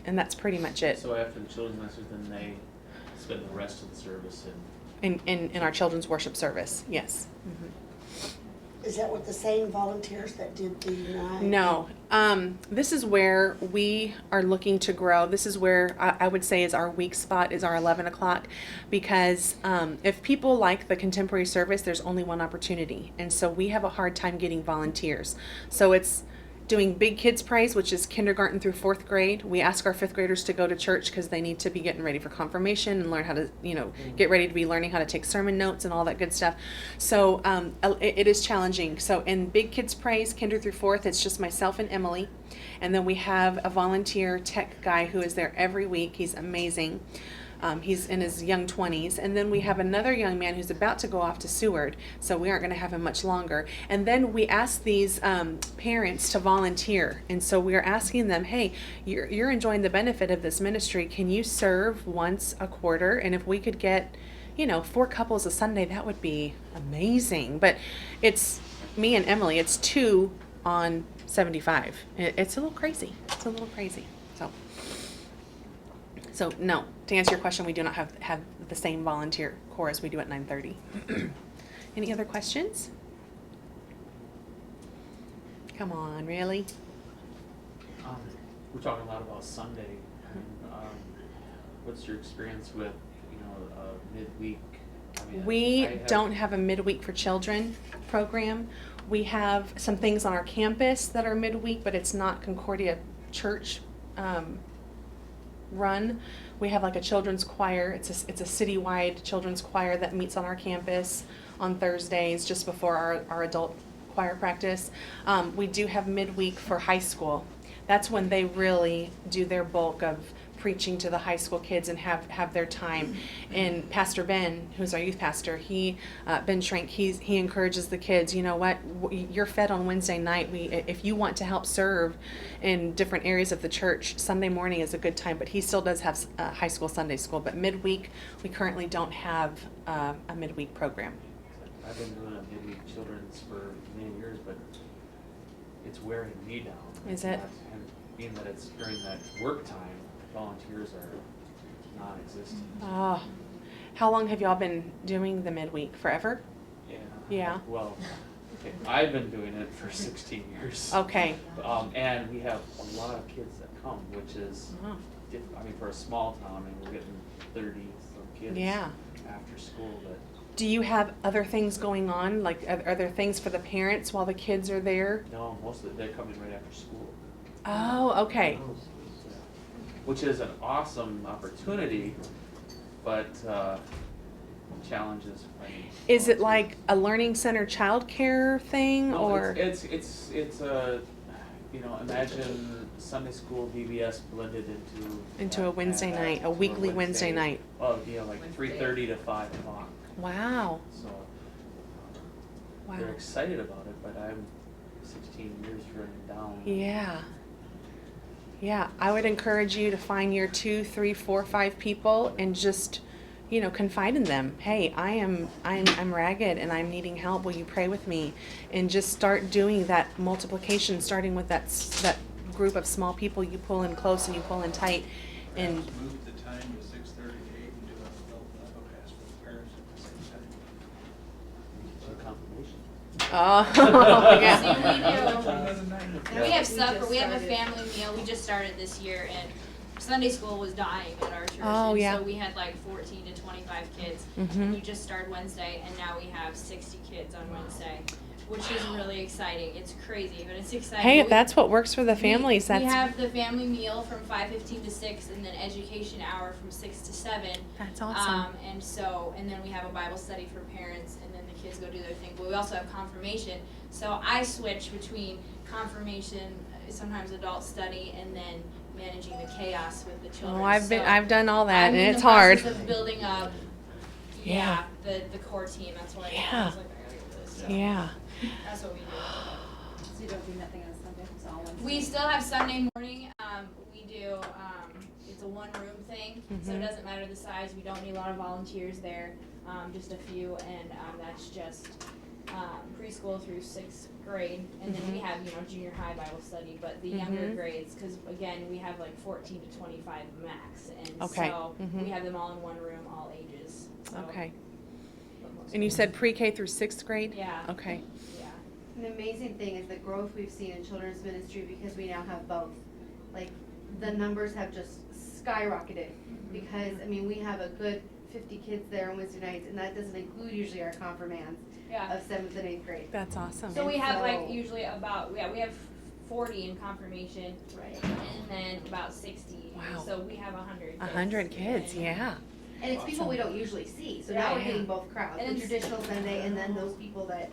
and that's pretty much it. So after the children's message, then they spend the rest of the service in In our children's worship service, yes. Mm-hmm. Is that with the same volunteers that did the night? No. This is where we are looking to grow. This is where I would say is our weak spot, is our 11 o'clock. Because if people like the contemporary service, there's only one opportunity. And so we have a hard time getting volunteers. So it's doing Big Kids Praise, which is kindergarten through 4th grade. We ask our 5th graders to go to church because they need to be getting ready for confirmation and learn how to, get ready to be learning how to take sermon notes and all that good stuff. So it is challenging. So in Big Kids Praise, kinder through 4th, it's just myself and Emily. And then we have a volunteer tech guy who is there every week. He's amazing. He's in his young 20s. And then we have another young man who's about to go off to Seward, so we aren't going to have him much longer. And then we ask these parents to volunteer. And so we're asking them, hey, you're enjoying the benefit of this ministry. Can you serve once a quarter? And if we could get, 4 couples a Sunday, that would be amazing. But it's me and Emily. It's 2 on 75. It's a little crazy. So no, to answer your question, we do not have the same volunteer corps as we do at 9:30. Any other questions? Come on, really? We're talking a lot about Sunday. And, what's your experience with, midweek? We don't have a midweek for children program. We have some things on our campus that are midweek, but it's not Concordia Church run. We have like a children's choir. It's a citywide children's choir that meets on our campus on Thursdays just before our adult choir practice. We do have midweek for high school. That's when they really do their bulk of preaching to the high school kids and have their time. And Pastor Ben, who's our youth pastor, Ben Schrank, he encourages the kids, you know what, you're fed on Wednesday night. If you want to help serve in different areas of the church, Sunday morning is a good time, but he still does have high school Sunday school. But midweek, we currently don't have a midweek program. I've been doing a midweek children's for many years, but it's wearing me down. Is it? And being that it's during that work time, volunteers are non-existent. Oh, how long have y'all been doing the midweek? Forever? Yeah. Well, okay, I've been doing it for 16 years. Okay. And we have a lot of kids that come, which is, for a small town, we're getting 30 some kids after school. But do you have other things going on? Like, are there things for the parents while the kids are there? No, most of they're coming right after school. Oh, okay. Which is an awesome opportunity, but challenges. Is it like a learning center childcare thing, or? It's a, imagine Sunday school VBS blended into a Wednesday night, a weekly Wednesday night. Oh, like 3:30 to 5 o'clock. Wow. So they're excited about it, but I'm 16 years running down. Yeah, I would encourage you to find your 2, 3, 4, 5 people and just, confide in them. Hey, I'm ragged and I'm needing help. Will you pray with me? And just start doing that multiplication, starting with that group of small people. You pull in close and you pull in tight. And move the time to 6:30 to 8 and do an adult Bible class for the parents at the same time. Oh, yeah. And we have supper. We have a family meal. We just started this year, and Sunday school was dying at our church. Oh, yeah. So we had like 14 to 25 kids. Mhm. We just started Wednesday, and now we have 60 kids on Wednesday, which is really exciting. It's crazy, but it's exciting. Hey, if that's what works for the families, We that's have the family meal from 5:15 to 6, and then education hour from 6 to 7. That's awesome. And then we have a Bible study for parents, and then the kids go do their thing. But we also have confirmation. So I switch between confirmation, sometimes adult study, and then managing the chaos with the children. Oh, I've done all that, I'm and in it's the hard. process of building up, Yeah. the core team. That's what I Yeah. I was like, I gotta get this. So Yeah. That's what we do. So you don't do nothing on Sunday, it's all Wednesday? We still have Sunday morning. We do, it's a one-room thing, so it Mhm. doesn't matter the size. We don't need a lot of volunteers there, just a few, and that's just preschool through 6th grade. And then we Mhm. have, junior high Bible study, but the younger Mhm. grades, because again, we have like 14 to 25 max, and Okay. so Mhm. we have them all in one room, all ages. So. Okay. And you said pre-K through 6th grade? Yeah. Okay. An amazing thing is the growth we've seen in children's ministry because we now have both. Like, the numbers have just skyrocketed because, I mean, we have a good 50 kids there on Wednesday nights, and that doesn't include usually our confirmands of 7th and 8th grade. That's awesome. So we have like usually about, we have 40 in confirmation. Right. And then about 60. Wow. So we have 100 kids. 100 kids, yeah. And it's people we don't usually see, so now we're getting both crowds, And the it's- traditional Sunday and then those people that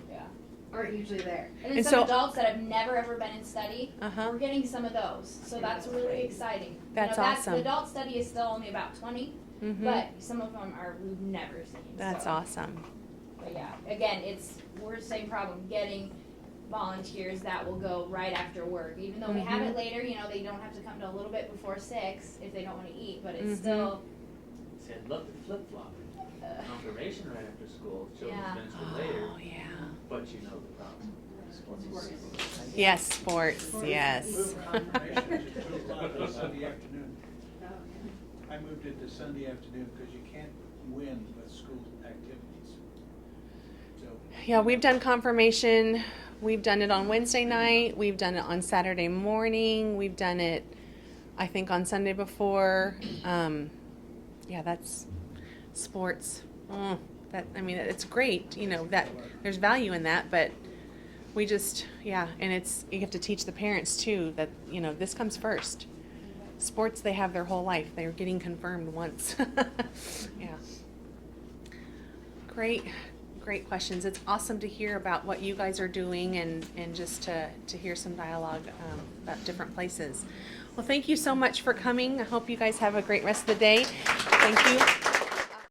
aren't usually there. And then some adults that have never ever been in study, we're getting some of those. So that's really exciting. That's awesome. The adult study is still only about 20, Mhm. but some of them are we've never seen. That's so. awesome. But yeah, again, we're the same problem, getting volunteers that will go right after work. Even though we have Mhm. it later, they don't have to come to a little bit before 6 if they don't want to eat, but it's Mhm. still. See, I'd love to flip-flop it. Confirmation right after school, children's Yeah. ministry later. Oh, yeah. But you know the problem. Yes, sports, yes. Move confirmation to 2 o'clock on Sunday afternoon. I moved it to Sunday afternoon because you can't win with school activities. So Yeah, we've done confirmation. We've done it on Wednesday night. We've done it on Saturday morning. We've done it, I think, on Sunday before. Yeah, that's sports. It's great, that there's value in that, but we just, and you have to teach the parents too that, this comes first. Sports, they have their whole life. They're getting confirmed once. Yeah. Great questions. It's awesome to hear about what you guys are doing and just to hear some dialogue about different places. Well, thank you so much for coming. I hope you guys have a great rest of the day. Thank you.